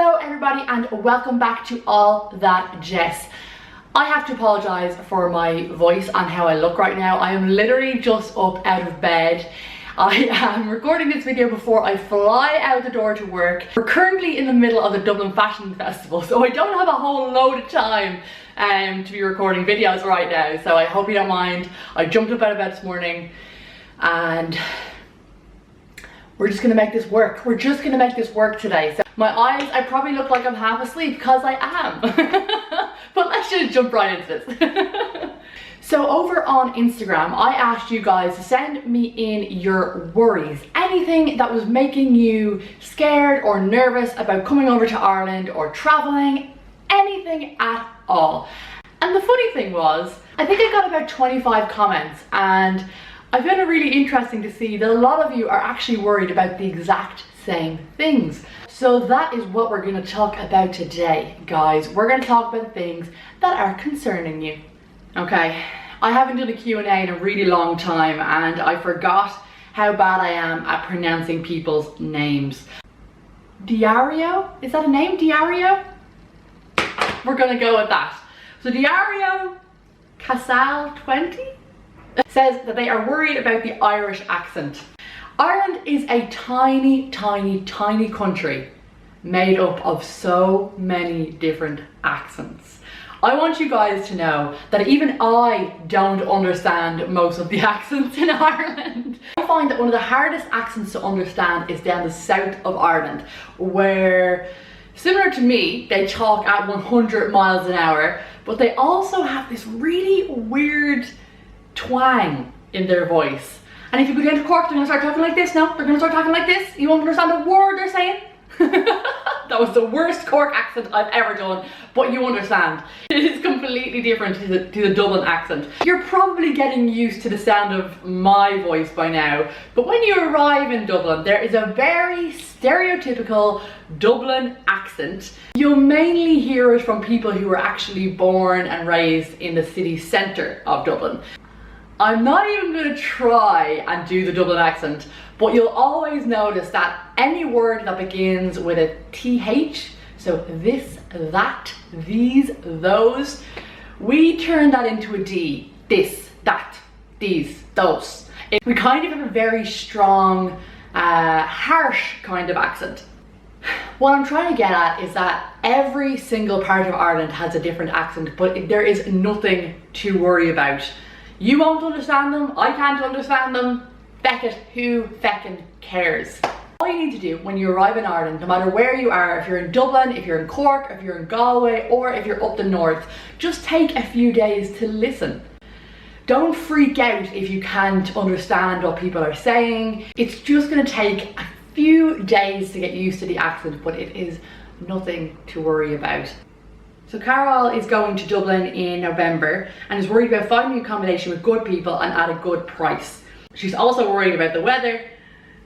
Hello everybody and welcome back to All That Jess. I have to apologise for my voice and how I look right now. I am literally just up out of bed. I am recording this video before I fly out the door to work. We're currently in the middle of the Dublin Fashion Festival, so I don't have a whole load of time to be recording videos right now, so I hope you don't mind. I jumped up out of bed this morning and we're just gonna make this work. We're just gonna make this work today. So my eyes, I probably look like I'm half asleep because I am. But let's just jump right into this. So over on Instagram, I asked you guys to send me in your worries. Anything that was making you scared or nervous about coming over to Ireland or traveling, anything at all. And the funny thing was, I think I got about 25 comments, and I found it really interesting to see that a lot of you are actually worried about the exact same things. So that is what we're going to talk about today, guys. We're going to talk about things that are concerning you. Okay, I haven't done a Q&A in a really long time and I forgot how bad I am at pronouncing people's names. Diario? Is that a name? Diario? We're going to go with that. So Diario Casal 20 says that they are worried about the Irish accent. Ireland is a tiny, tiny, tiny country made up of so many different accents. I want you guys to know that even I don't understand most of the accents in Ireland. I find that one of the hardest accents to understand is down the south of Ireland, where, similar to me, they talk at 100 miles an hour, but they also have this really weird twang in their voice. And if you go down to Cork, they're going to start talking like this now. They're going to start talking like this. You won't understand a word they're saying. That was the worst Cork accent I've ever done, but you understand. It is completely different to the Dublin accent. You're probably getting used to the sound of my voice by now, but when you arrive in Dublin, there is a very stereotypical Dublin accent. You'll mainly hear it from people who were actually born and raised in the city centre of Dublin. I'm not even going to try and do the Dublin accent, but you'll always notice that any word that begins with a TH, so this, that, these, those, we turn that into a D. This, that, these, those. We kind of have a very strong, harsh kind of accent. What I'm trying to get at is that every single part of Ireland has a different accent, but there is nothing to worry about. You won't understand them, I can't understand them, feck it, who feckin' cares? All you need to do when you arrive in Ireland, no matter where you are, if you're in Dublin, if you're in Cork, if you're in Galway, or if you're up the north, just take a few days to listen. Don't freak out if you can't understand what people are saying. It's just gonna take a few days to get used to the accent, but it is nothing to worry about. So Carol is going to Dublin in November and is worried about finding accommodation with good people and at a good price. She's also worried about the weather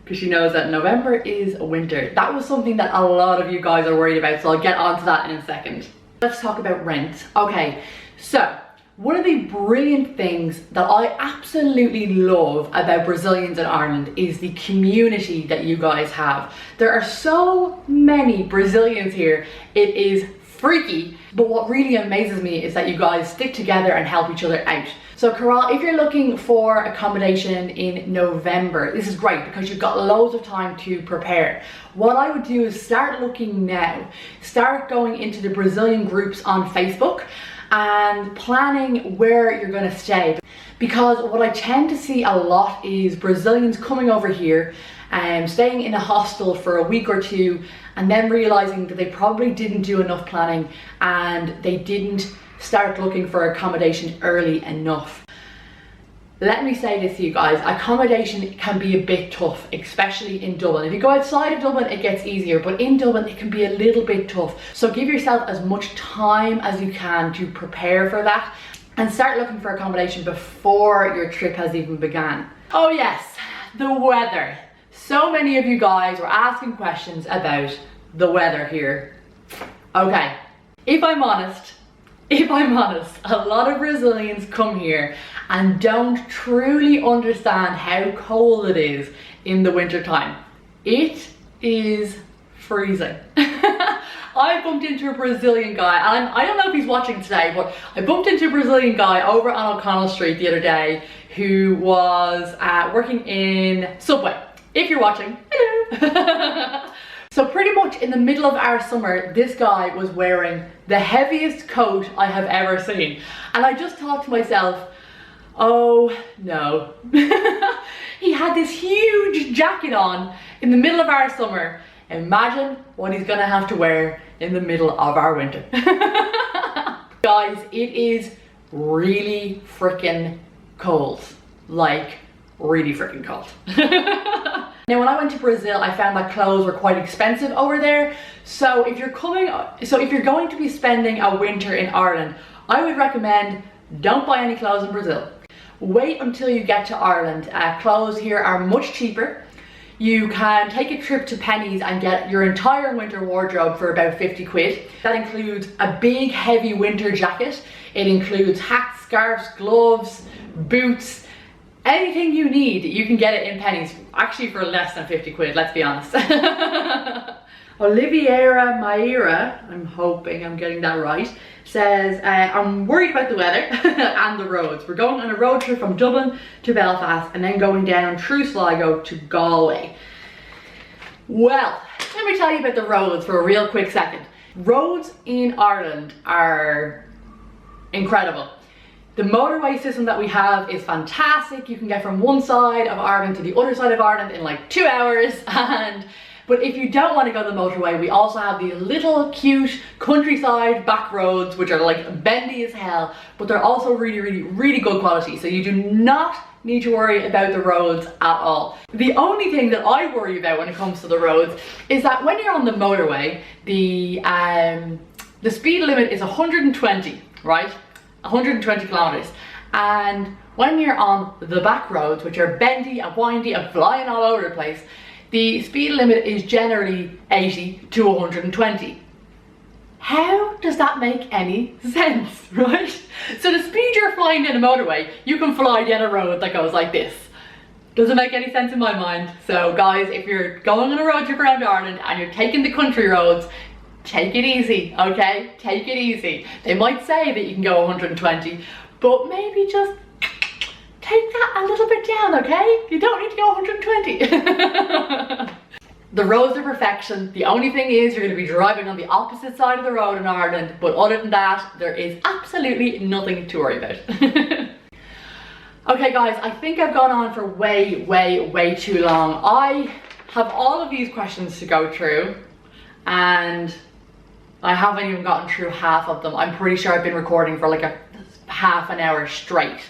because she knows that November is winter. That was something that a lot of you guys are worried about, so I'll get onto that in a second. Let's talk about rent. Okay, so one of the brilliant things that I absolutely love about Brazilians in Ireland is the community that you guys have. There are so many Brazilians here, it is freaky, but what really amazes me is that you guys stick together and help each other out. So Carol, if you're looking for accommodation in November, this is great because you've got loads of time to prepare. What I would do is start looking now. Start going into the Brazilian groups on Facebook and planning where you're going to stay. Because what I tend to see a lot is Brazilians coming over here and staying in a hostel for a week or two and then realizing that they probably didn't do enough planning and they didn't start looking for accommodation early enough. Let me say this to you guys, accommodation can be a bit tough, especially in Dublin. If you go outside of Dublin, it gets easier, but in Dublin, it can be a little bit tough. So give yourself as much time as you can to prepare for that and start looking for accommodation before your trip has even begun. Oh yes, the weather. So many of you guys were asking questions about the weather here. Okay, if I'm honest, a lot of Brazilians come here and don't truly understand how cold it is in the winter time. It is freezing. I bumped into a Brazilian guy, and I don't know if he's watching today, but I bumped into a Brazilian guy over on O'Connell Street the other day who was working in Subway. If you're watching, hello. So pretty much in the middle of our summer, this guy was wearing the heaviest coat I have ever seen. And I just thought to myself, oh no. He had this huge jacket on in the middle of our summer. Imagine what he's gonna have to wear in the middle of our winter. Guys, it is really freaking cold. Like, really freaking cold. Now, when I went to Brazil, I found that clothes were quite expensive over there. So if you're going to be spending a winter in Ireland, I would recommend don't buy any clothes in Brazil. Wait until you get to Ireland. Clothes here are much cheaper. You can take a trip to Pennies and get your entire winter wardrobe for about 50 quid. That includes a big heavy winter jacket. It includes hats, scarves, gloves, boots, anything you need. You can get it in Pennies, actually for less than 50 quid, let's be honest. Oliviera Maira, I'm hoping I'm getting that right, says, I'm worried about the weather and the roads. We're going on a road trip from Dublin to Belfast and then going down through Sligo to Galway. Well, let me tell you about the roads for a real quick second. Roads in Ireland are incredible. The motorway system that we have is fantastic. You can get from one side of Ireland to the other side of Ireland in like 2 hours. But if you don't want to go the motorway, we also have these little cute countryside back roads, which are like bendy as hell, but they're also really good quality. So you do not need to worry about the roads at all. The only thing that I worry about when it comes to the roads is that when you're on the motorway, the speed limit is 120, right? 120 kilometers, and when you're on the back roads, which are bendy and windy and flying all over the place, the speed limit is generally 80 to 120. How does that make any sense, right? So the speed you're flying down a motorway, you can fly down a road that goes like this. Doesn't make any sense in my mind. So guys, if you're going on a road trip around Ireland and you're taking the country roads, take it easy, okay? Take it easy. They might say that you can go 120, but maybe just take that a little bit down, okay? You don't need to go 120. The roads are perfection. The only thing is you're going to be driving on the opposite side of the road in Ireland, but other than that, there is absolutely nothing to worry about. Okay guys, I think I've gone on for way too long. I have all of these questions to go through, and I haven't even gotten through half of them. I'm pretty sure I've been recording for like a half an hour straight.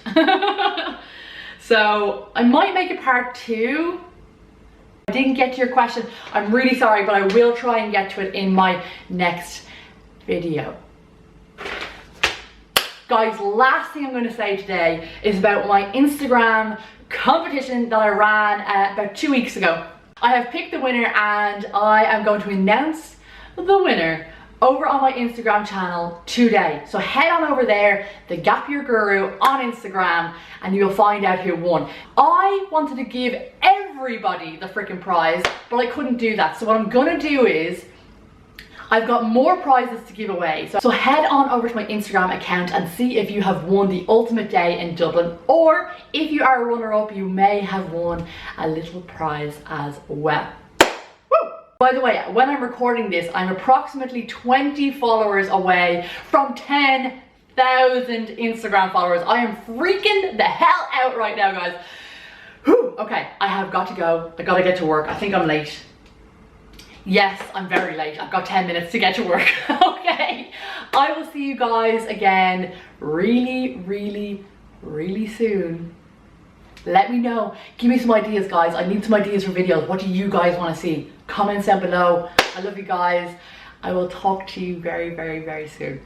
So I might make a part 2. I didn't get to your question. I'm really sorry, but I will try and get to it in my next video. Guys, last thing I'm going to say today is about my Instagram competition that I ran about 2 weeks ago. I have picked the winner and I am going to announce the winner over on my Instagram channel today. So head on over there, the Gap Year Guru on Instagram, and you'll find out who won. I wanted to give everybody the freaking prize, but I couldn't do that. So what I'm gonna do is, I've got more prizes to give away. So head on over to my Instagram account and see if you have won the ultimate day in Dublin, or if you are a runner-up, you may have won a little prize as well. By the way, when I'm recording this, I'm approximately 20 followers away from 10,000 Instagram followers. I am freaking the hell out right now, guys. Whew. Okay, I have got to go. I gotta get to work. I think I'm late. Yes, I'm very late. I've got 10 minutes to get to work. Okay, I will see you guys again really soon. Let me know. Give me some ideas, guys. I need some ideas for videos. What do you guys want to see? Comments down below. I love you guys. I will talk to you very soon.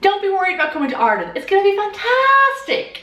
Don't be worried about coming to Ireland. It's going to be fantastic.